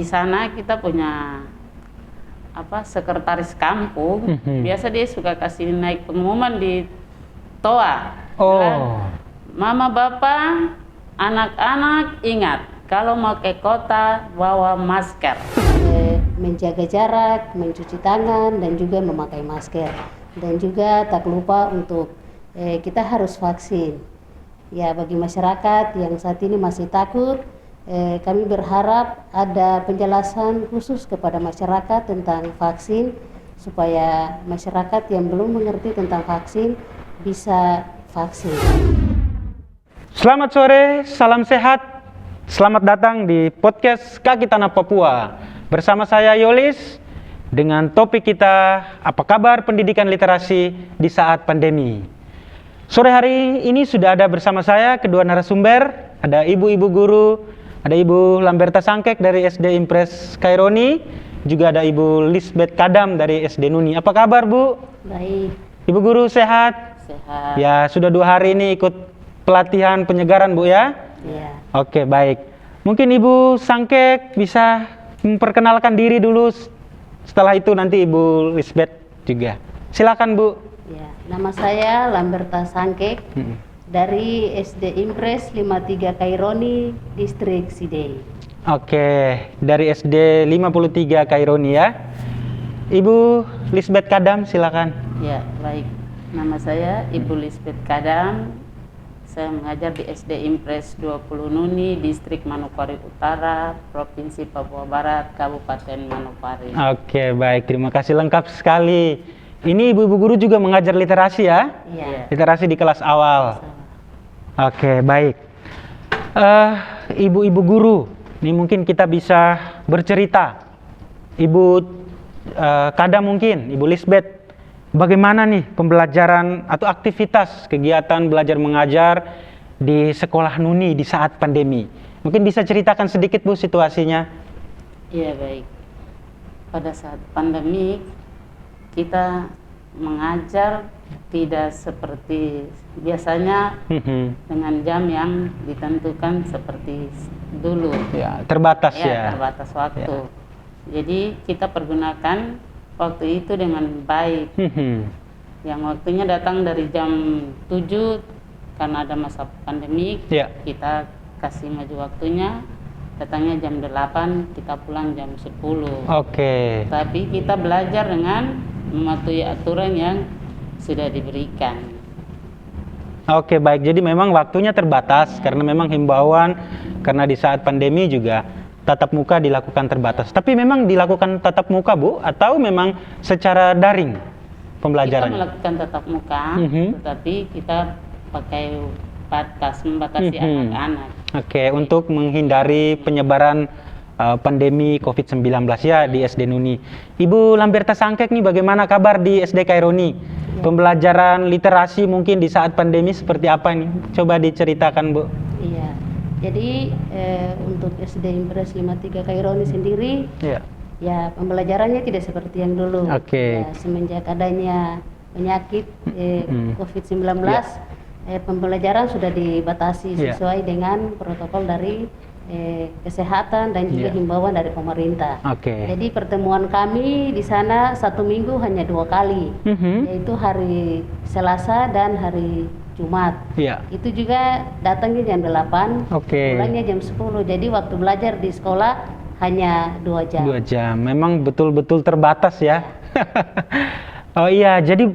di sana kita punya sekretaris kampung. Biasa dia suka kasih naik pengumuman di toa. Mama, bapak, anak-anak ingat kalau mau ke kota bawa masker. Menjaga jarak, mencuci tangan, dan juga memakai masker. Dan juga tak lupa untuk kita harus vaksin. Ya, bagi masyarakat yang saat ini masih takut, kami berharap ada penjelasan khusus kepada masyarakat tentang vaksin supaya masyarakat yang belum mengerti tentang vaksin bisa vaksin. Selamat sore, salam sehat. Selamat datang di podcast Kaki Tanah Papua. Bersama saya Yolis dengan topik kita, apa kabar pendidikan literasi di saat pandemi. Sore hari ini sudah ada bersama saya kedua narasumber, ada ibu-ibu guru. Ada Ibu Lamberta Sangkek dari SD Impres Kaironi, juga ada Ibu Lisbeth Kadam dari SD Nuni. Apa kabar, Bu? Baik. Ibu guru sehat? Sehat. Ya, sudah 2 hari ini ikut pelatihan penyegaran, Bu ya? Iya. Oke, baik. Mungkin Ibu Sangkek bisa memperkenalkan diri dulu. Setelah itu nanti Ibu Lisbeth juga. Silakan, Bu. Ya, nama saya Lamberta Sangkek. Dari SD Impres 53 Kaironi, Distrik Sidey. Oke, dari SD 53 Kaironi ya. Ibu Lisbeth Kadam, silakan. Ya, baik. Nama saya Ibu Lisbeth Kadam. Saya mengajar di SD Impres 20 Nuni, Distrik Manokwari Utara, Provinsi Papua Barat, Kabupaten Manokwari. Oke, baik. Terima kasih, lengkap sekali. Ini ibu-ibu guru juga mengajar literasi ya? Iya. Literasi di kelas awal. Oke, baik. Ibu-ibu guru, ini mungkin kita bisa bercerita. Ibu Kadam mungkin, Ibu Lisbeth, bagaimana nih pembelajaran atau aktivitas kegiatan belajar mengajar di sekolah Nuni di saat pandemi? Mungkin bisa ceritakan sedikit, Bu, situasinya. Iya, baik. Pada saat pandemi, kita mengajar tidak seperti biasanya dengan jam yang ditentukan seperti dulu. Ya, terbatas ya. Terbatas waktu. Jadi kita pergunakan waktu itu dengan baik. Yang waktunya datang dari jam 7 karena ada masa pandemi, kita kasih maju waktunya. Datangnya jam 8, kita pulang jam 10. Oke. Tapi kita belajar dengan mematuhi aturan yang sudah diberikan. Oke, baik. Jadi memang waktunya terbatas karena memang himbauan karena di saat pandemi juga tatap muka dilakukan terbatas. Tapi memang dilakukan tatap muka, Bu, atau memang secara daring pembelajarannya? Kita melakukan tatap muka, tetapi kita pakai batas, membatasi anak-anak. Oke, untuk menghindari penyebaran pandemi COVID-19 ya di SD Nuni. Ibu Lamberta Sangkek nih, bagaimana kabar di SD Kaironi? Pembelajaran literasi mungkin di saat pandemi seperti apa nih? Coba diceritakan, Bu. Iya. Jadi untuk SD Impres 53 Kaironi sendiri, ya pembelajarannya tidak seperti yang dulu. Oke. Ya, semenjak adanya penyakit COVID-19, pembelajaran sudah dibatasi sesuai dengan protokol dari kesehatan dan juga himbauan dari pemerintah. Jadi pertemuan kami di sana 1 minggu hanya 2 kali, yaitu hari Selasa dan hari Jumat. Itu juga datangnya jam 8, pulangnya jam 10. Jadi waktu belajar di sekolah hanya 2 jam. 2 jam, memang betul-betul terbatas ya. Oh iya, jadi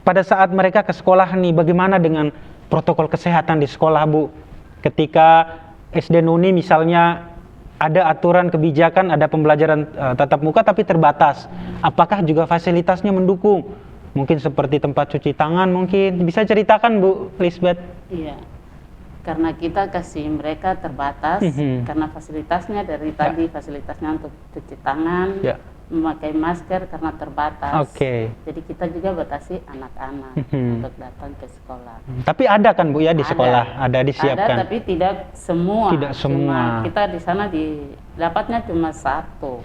pada saat mereka ke sekolah nih, bagaimana dengan protokol kesehatan di sekolah, Bu? Ketika SD Nuni misalnya ada aturan kebijakan, ada pembelajaran tatap muka tapi terbatas. Apakah juga fasilitasnya mendukung? Mungkin seperti tempat cuci tangan mungkin. Bisa ceritakan, Bu Lisbeth? Iya. Karena kita kasih mereka terbatas, karena fasilitasnya dari tadi fasilitasnya untuk cuci tangan, memakai masker karena terbatas. Jadi kita juga batasi anak-anak untuk datang ke sekolah. Tapi ada kan, Bu, ya di sekolah? Ada disiapkan? Ada, tapi tidak semua. Tidak semua. Kita di sana dapatnya cuma 1.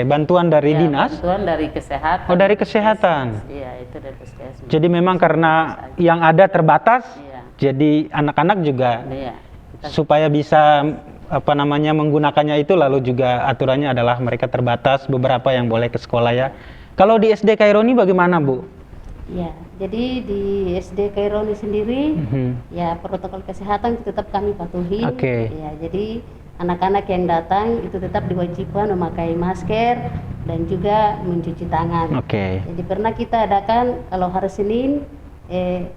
Bantuan dari dinas? Bantuan dari kesehatan. Oh, dari kesehatan? Iya, itu dari kesehatan. Jadi memang karena yang ada terbatas, jadi anak-anak juga supaya bisa menggunakannya itu, lalu juga aturannya adalah mereka terbatas beberapa yang boleh ke sekolah ya. Kalau di SD Kaironi bagaimana, Bu? Ya, jadi di SD Kaironi sendiri ya protokol kesehatan tetap kami patuhi. Ya, jadi anak-anak yang datang itu tetap diwajibkan memakai masker dan juga mencuci tangan. Jadi pernah kita adakan kalau hari Senin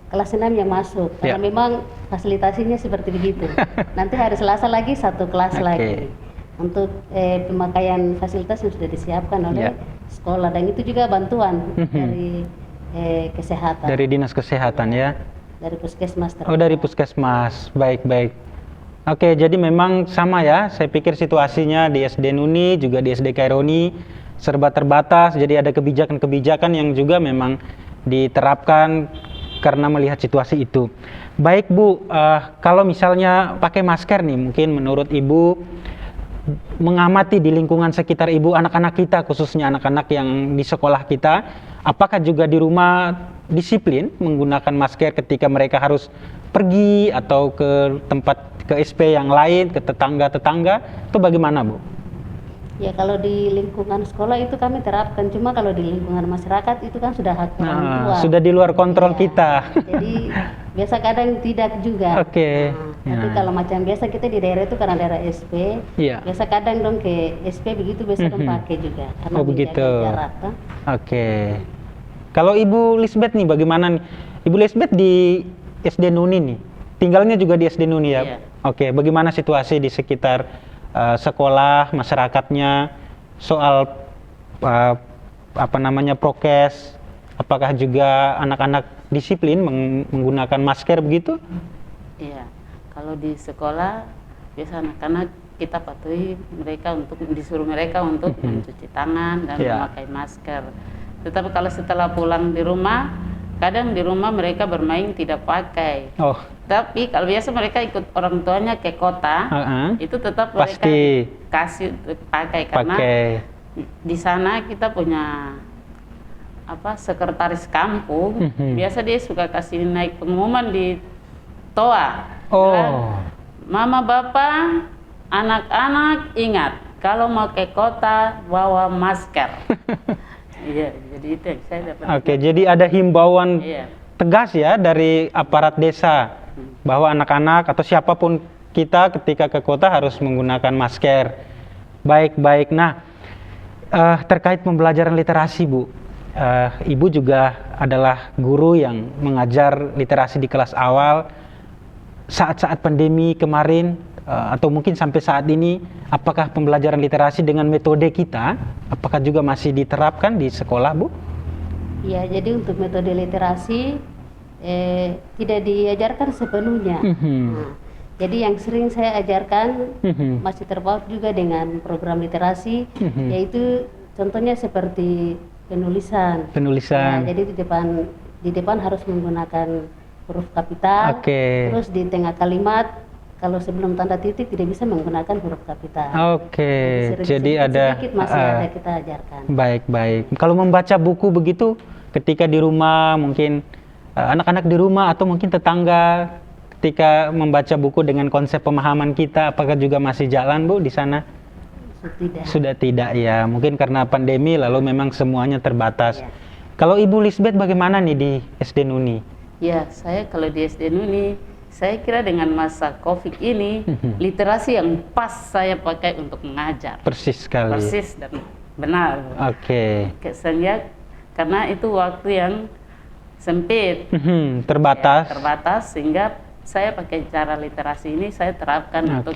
kelas 6 yang masuk, karena memang fasilitasinya seperti begitu. Nanti hari Selasa lagi satu kelas lagi untuk pemakaian fasilitas yang sudah disiapkan oleh sekolah, dan itu juga bantuan dari kesehatan. Dari dinas kesehatan ya. Dari puskesmas. Dari puskesmas. Baik. Oke, jadi memang sama ya. Saya pikir situasinya di SD Nuni juga di SD Kaironi serba terbatas. Jadi ada kebijakan-kebijakan yang juga memang diterapkan karena melihat situasi itu. Baik Bu, kalau misalnya pakai masker nih, mungkin menurut Ibu mengamati di lingkungan sekitar Ibu, anak-anak kita khususnya anak-anak yang di sekolah kita, apakah juga di rumah disiplin menggunakan masker ketika mereka harus pergi atau ke tempat ke SP yang lain, ke tetangga-tetangga, itu bagaimana Bu? Ya kalau di lingkungan sekolah itu kami terapkan, cuma kalau di lingkungan masyarakat itu kan sudah hak orang tua. Sudah di luar kontrol kita. Jadi biasa kadang tidak juga. Tapi kalau macam biasa kita di daerah itu karena daerah SP, biasa kadang dong ke SP begitu biasa dong pakai juga. Karena begitu. Jarak, Kalau Ibu Lisbeth nih bagaimana nih? Ibu Lisbeth di SD Nuni nih, tinggalnya juga di SD Nuni ya? Bagaimana situasi di sekitar sekolah, masyarakatnya soal prokes, apakah juga anak-anak disiplin menggunakan masker begitu? Iya, kalau di sekolah biasa anak-anak kita patuhi disuruh mereka untuk mencuci tangan dan memakai masker. Tetapi kalau setelah pulang di rumah, kadang di rumah mereka bermain tidak pakai. Tapi kalau biasa mereka ikut orang tuanya ke kota, itu tetap mereka kasih pakai karena di sana kita punya sekretaris kampung. Biasa dia suka kasih naik pengumuman di toa. Mama bapak, anak-anak ingat kalau mau ke kota bawa masker. Iya, jadi itu yang saya dapat. Jadi ada himbauan tegas ya dari aparat desa bahwa anak-anak atau siapapun kita ketika ke kota harus menggunakan masker. Baik. Nah, terkait pembelajaran literasi Bu, Ibu juga adalah guru yang mengajar literasi di kelas awal. Saat-saat pandemi kemarin atau mungkin sampai saat ini, apakah pembelajaran literasi dengan metode kita, apakah juga masih diterapkan di sekolah Bu? Ya, jadi untuk metode literasi tidak diajarkan sepenuhnya. Jadi yang sering saya ajarkan masih terpaut juga dengan program literasi, yaitu contohnya seperti penulisan. Jadi di depan harus menggunakan huruf kapital. Terus di tengah kalimat kalau sebelum tanda titik tidak bisa menggunakan huruf kapital. Jadi ada sedikit masih ada kita ajarkan. Baik. Kalau membaca buku begitu ketika di rumah, mungkin anak-anak di rumah atau mungkin tetangga ketika membaca buku dengan konsep pemahaman kita, apakah juga masih jalan Bu di sana? Sudah tidak ya, mungkin karena pandemi lalu memang semuanya terbatas. Kalau Ibu Lisbeth bagaimana nih di SD Nuni? Ya, saya kalau di SD Nuni, saya kira dengan masa COVID ini literasi yang pas saya pakai untuk mengajar. Persis sekali. Persis dan benar. Sehingga karena itu waktu yang sempit, terbatas, sehingga saya pakai cara literasi ini saya terapkan untuk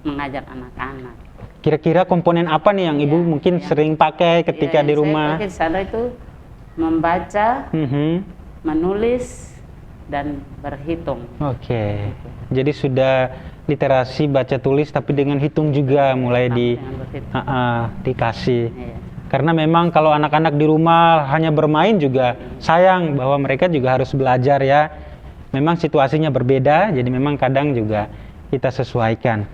mengajar anak-anak. Kira-kira komponen apa nih yang Ibu mungkin sering pakai ketika di rumah? Saya pakai di sana itu membaca, menulis, dan berhitung. Jadi sudah literasi baca tulis tapi dengan hitung juga mulai dikasih. Karena memang kalau anak-anak di rumah hanya bermain juga sayang, bahwa mereka juga harus belajar ya. Memang situasinya berbeda, jadi memang kadang juga kita sesuaikan.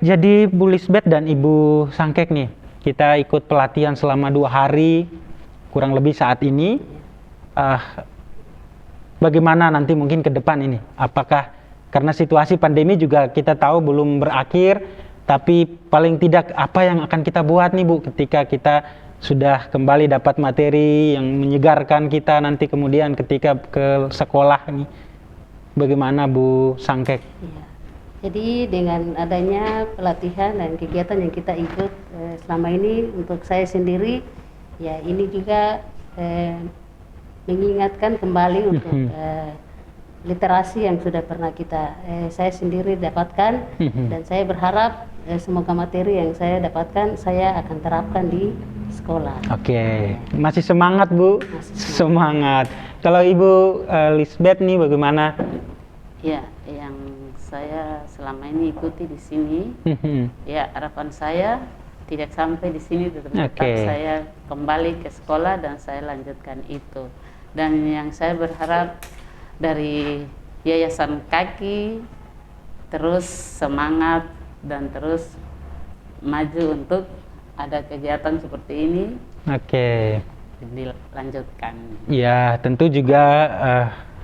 Jadi Bu Lisbeth dan Ibu Sangkek nih, kita ikut pelatihan selama 2 hari, kurang lebih saat ini. Bagaimana nanti mungkin ke depan ini? Apakah Karena situasi pandemi juga kita tahu belum berakhir, tapi paling tidak apa yang akan kita buat nih Bu ketika kita sudah kembali dapat materi yang menyegarkan kita nanti kemudian ketika ke sekolah nih. Bagaimana Bu Sangkek? Ya. Jadi dengan adanya pelatihan dan kegiatan yang kita ikut selama ini, untuk saya sendiri ya ini juga mengingatkan kembali untuk literasi yang sudah pernah saya sendiri dapatkan, dan saya berharap semoga materi yang saya dapatkan saya akan terapkan di sekolah. Oke, masih semangat Bu? Masih semangat. Kalau Ibu Lisbeth nih bagaimana? Ya, yang saya selama ini ikuti di sini, ya harapan saya tidak sampai di sini, tetap saya kembali ke sekolah dan saya lanjutkan itu. Dan yang saya berharap dari Yayasan Kaki terus semangat dan terus maju untuk ada kegiatan seperti ini. Dilanjutkan. Ya, tentu juga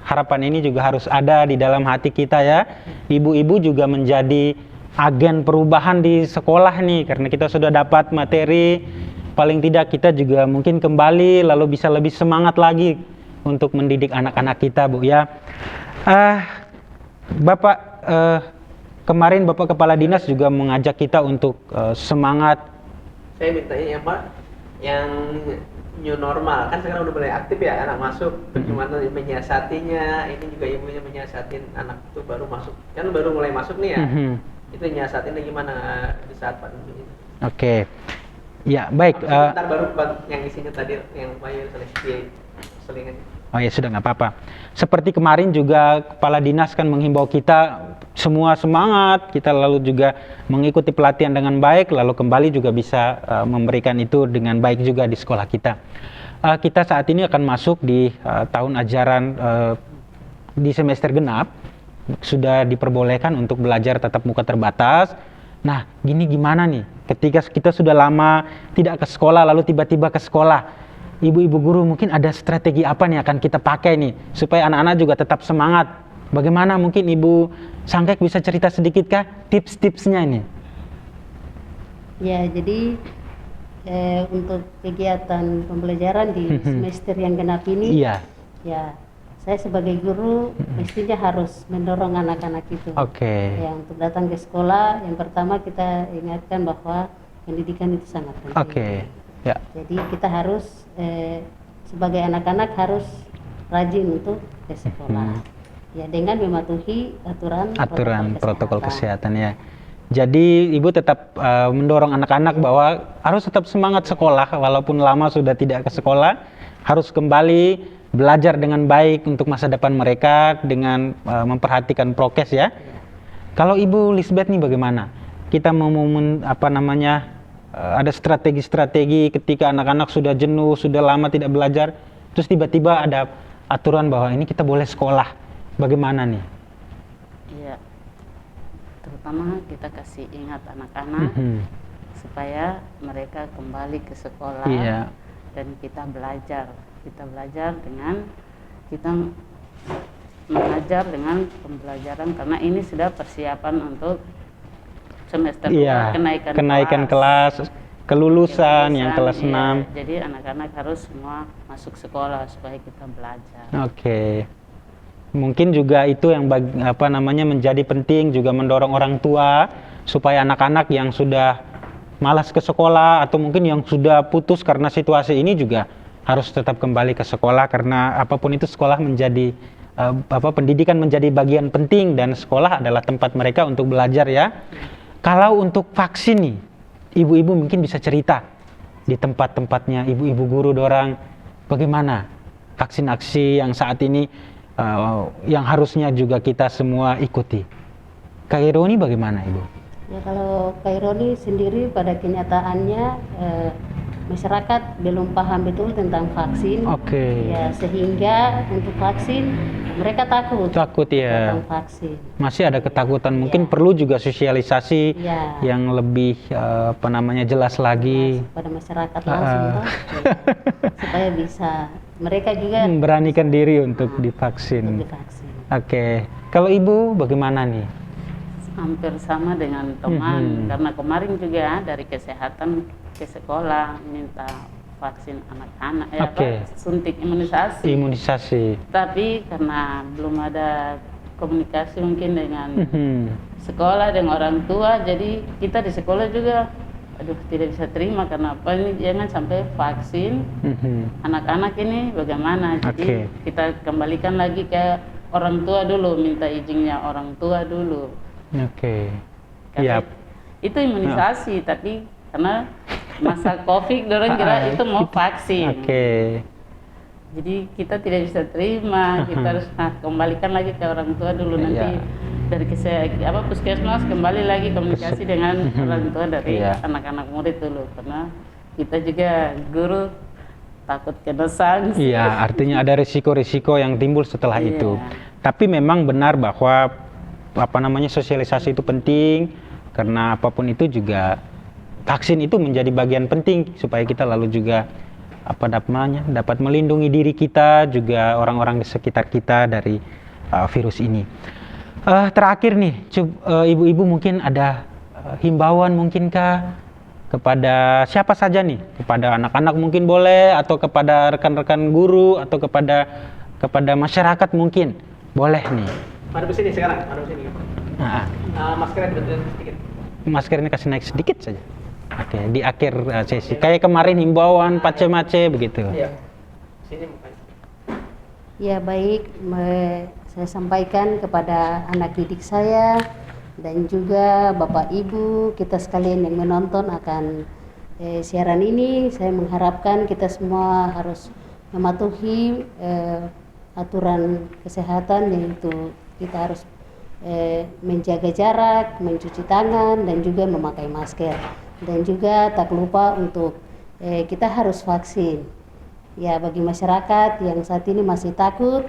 harapan ini juga harus ada di dalam hati kita ya. Ibu-ibu juga menjadi agen perubahan di sekolah nih, karena kita sudah dapat materi, paling tidak kita juga mungkin kembali lalu bisa lebih semangat lagi untuk mendidik anak-anak kita Bu ya. Bapak kemarin Bapak Kepala Dinas juga mengajak kita untuk semangat. Saya mintanya yang Pak, yang new normal, kan sekarang udah mulai aktif ya anak masuk, bagaimana menyiasatinya, ini juga ibunya menyiasatin anak itu baru masuk, kan baru mulai masuk nih ya, itu nyiasatinnya gimana di saat pandemi ini. Ya baik. Ntar baru yang isinya tadi yang Pak selingan. Oh ya sudah, nggak apa-apa. Seperti kemarin juga Kepala Dinas kan menghimbau kita semua semangat, kita lalu juga mengikuti pelatihan dengan baik, lalu kembali juga bisa memberikan itu dengan baik juga di sekolah kita. Kita saat ini akan masuk di tahun ajaran di semester genap, sudah diperbolehkan untuk belajar tatap muka terbatas. Nah, gimana nih? Ketika kita sudah lama tidak ke sekolah, lalu tiba-tiba ke sekolah, ibu-ibu guru mungkin ada strategi apa nih akan kita pakai nih supaya anak-anak juga tetap semangat? Bagaimana mungkin Ibu Sangkek bisa cerita sedikit kah tips-tipsnya ini? Ya, jadi untuk kegiatan pembelajaran di semester yang genap ini, ya saya sebagai guru mestinya harus mendorong anak-anak itu. Ya, untuk datang ke sekolah, yang pertama kita ingatkan bahwa pendidikan itu sangat penting. Jadi kita harus sebagai anak-anak harus rajin untuk ke sekolah. Ya, dengan mematuhi aturan protokol kesehatan ya. Jadi Ibu tetap mendorong anak-anak bahwa harus tetap semangat sekolah walaupun lama sudah tidak ke sekolah, harus kembali belajar dengan baik untuk masa depan mereka dengan memperhatikan prokes ya. Kalau Ibu Lisbeth nih bagaimana? Kita mau ada strategi-strategi ketika anak-anak sudah jenuh, sudah lama tidak belajar, terus tiba-tiba ada aturan bahwa ini kita boleh sekolah. Bagaimana nih? Iya, terutama kita kasih ingat anak-anak supaya mereka kembali ke sekolah dan kita belajar dengan kita mengajar dengan pembelajaran, karena ini sudah persiapan untuk semester 2 kenaikan kelas, kelulusan yang kelas 6. Jadi anak-anak harus semua masuk sekolah supaya kita belajar. Mungkin juga itu yang menjadi penting, juga mendorong orang tua supaya anak-anak yang sudah malas ke sekolah atau mungkin yang sudah putus karena situasi ini juga harus tetap kembali ke sekolah, karena apapun itu sekolah menjadi pendidikan menjadi bagian penting dan sekolah adalah tempat mereka untuk belajar ya. Kalau untuk vaksin nih, ibu-ibu mungkin bisa cerita di tempat-tempatnya ibu-ibu guru dorang, bagaimana vaksinasi yang saat ini yang harusnya juga kita semua ikuti. Kak Ironi bagaimana Ibu? Ya, kalau Kak Ironi sendiri pada kenyataannya masyarakat belum paham betul tentang vaksin. Ya, sehingga untuk vaksin mereka takut ya tentang vaksin. Masih ada ketakutan, mungkin perlu juga sosialisasi yang lebih jelas lagi pada masyarakat langsung supaya bisa mereka juga memberanikan diri untuk divaksin. Kalau ibu bagaimana nih? Hampir sama dengan teman, karena kemarin juga dari kesehatan ke sekolah minta vaksin anak-anak, suntik imunisasi. Imunisasi. Tapi karena belum ada komunikasi mungkin dengan sekolah, dengan orang tua, jadi kita di sekolah juga tidak bisa terima karena apa ini jangan sampai vaksin anak-anak ini bagaimana. Jadi kita kembalikan lagi ke orang tua dulu, minta izinnya orang tua dulu. Itu imunisasi, tapi karena masa COVID dorong kira itu mau vaksin. Jadi kita tidak bisa terima, kita harus kembalikan lagi ke orang tua dulu. Nanti dari puskesmas kembali lagi komunikasi dengan orang tua dari anak-anak murid dulu, karena kita juga guru takut kena sanksi. Iya, artinya ada risiko-risiko yang timbul setelah itu. Tapi memang benar bahwa sosialisasi itu penting, karena apapun itu juga vaksin itu menjadi bagian penting supaya kita lalu juga dapat melindungi diri kita juga orang-orang di sekitar kita dari virus ini. Terakhir nih, ibu-ibu mungkin ada himbauan mungkinkah kepada siapa saja nih, kepada anak-anak mungkin boleh, atau kepada rekan-rekan guru, atau kepada masyarakat mungkin boleh nih. Mari ke sini sekarang, mari ke sini. Maskernya dibetulin sedikit. Maskernya kasih naik sedikit saja. Di akhir sesi. Kayak kemarin himbauan pace-mace begitu. Iya. Sini mukanya. Ya baik, saya sampaikan kepada anak didik saya dan juga Bapak Ibu, kita sekalian yang menonton akan siaran ini. Saya mengharapkan kita semua harus mematuhi aturan kesehatan, yaitu kita harus menjaga jarak, mencuci tangan, dan juga memakai masker. Dan juga tak lupa untuk kita harus vaksin. Ya, bagi masyarakat yang saat ini masih takut,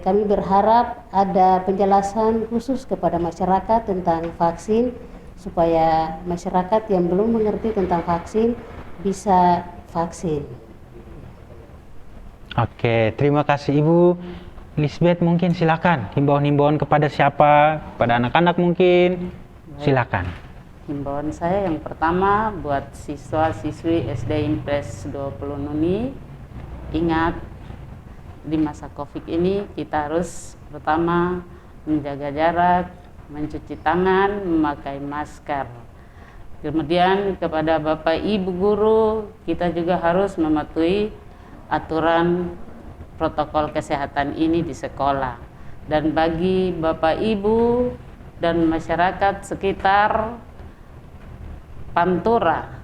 kami berharap ada penjelasan khusus kepada masyarakat tentang vaksin, supaya masyarakat yang belum mengerti tentang vaksin bisa vaksin. Terima kasih Ibu. Lisbeth mungkin silakan, himbauan-himbauan kepada siapa, pada anak-anak mungkin, silakan. Himbauan saya yang pertama buat siswa-siswi SD Impres 20 Nuni, ingat di masa COVID ini kita harus pertama menjaga jarak, mencuci tangan, memakai masker. Kemudian kepada Bapak Ibu guru, kita juga harus mematuhi aturan protokol kesehatan ini di sekolah. Dan bagi Bapak Ibu dan masyarakat sekitar Pantura,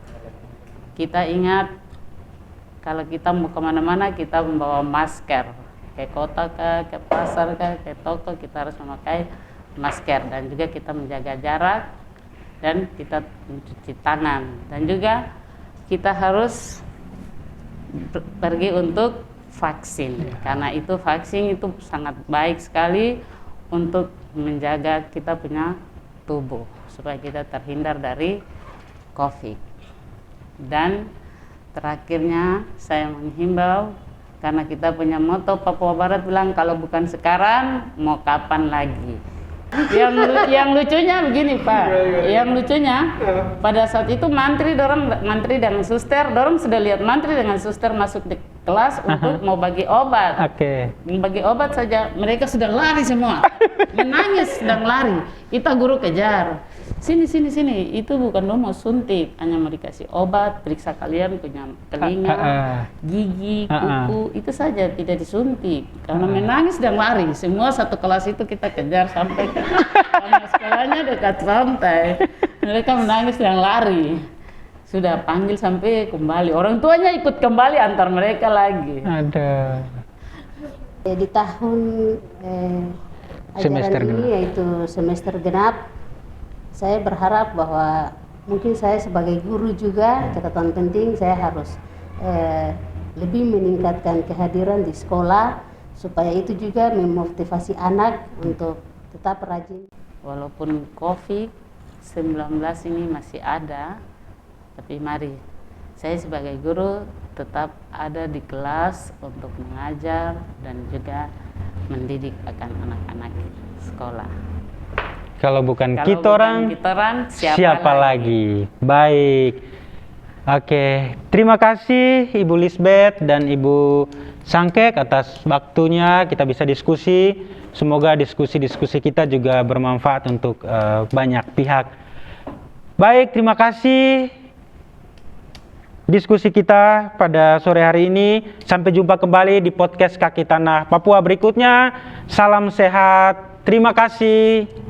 kita ingat kalau kita mau kemana-mana kita membawa masker. Ke kota ke pasar ke toko kita harus memakai masker, dan juga kita menjaga jarak dan kita mencuci tangan, dan juga kita harus pergi untuk vaksin, karena itu vaksin itu sangat baik sekali untuk menjaga kita punya tubuh supaya kita terhindar dari COVID. Dan terakhirnya saya menghimbau, karena kita punya moto Papua Barat bilang kalau bukan sekarang mau kapan lagi. Yang lucunya begini Pak, yang lucunya pada saat itu mantri dan suster, dorong sudah lihat mantri dengan suster masuk di kelas untuk mau bagi obat. Bagi obat saja mereka sudah lari semua, menangis sedang lari. Kita guru kejar, sini, itu bukan lo mau suntik, hanya mau dikasih obat, periksa kalian punya telinga, gigi, kuku, itu saja, tidak disuntik. Karena menangis dan lari, semua satu kelas itu kita kejar sampai ke sekolahnya dekat pantai. Mereka menangis dan lari. Sudah panggil sampai kembali, orang tuanya ikut kembali antar mereka lagi. Di tahun semester ajaran ini, genap, yaitu semester genap, saya berharap bahwa mungkin saya sebagai guru juga, catatan penting saya harus lebih meningkatkan kehadiran di sekolah, supaya itu juga memotivasi anak untuk tetap rajin. Walaupun COVID-19 ini masih ada, tapi mari saya sebagai guru tetap ada di kelas untuk mengajar dan juga mendidik akan anak-anak sekolah. Kalau bukan Kalau kita bukan orang, kita orang, siapa lagi? Baik. Oke, terima kasih Ibu Lisbeth dan Ibu Sangkek atas waktunya kita bisa diskusi. Semoga diskusi-diskusi kita juga bermanfaat untuk banyak pihak. Baik, terima kasih diskusi kita pada sore hari ini. Sampai jumpa kembali di podcast Kaki Tanah Papua berikutnya. Salam sehat. Terima kasih.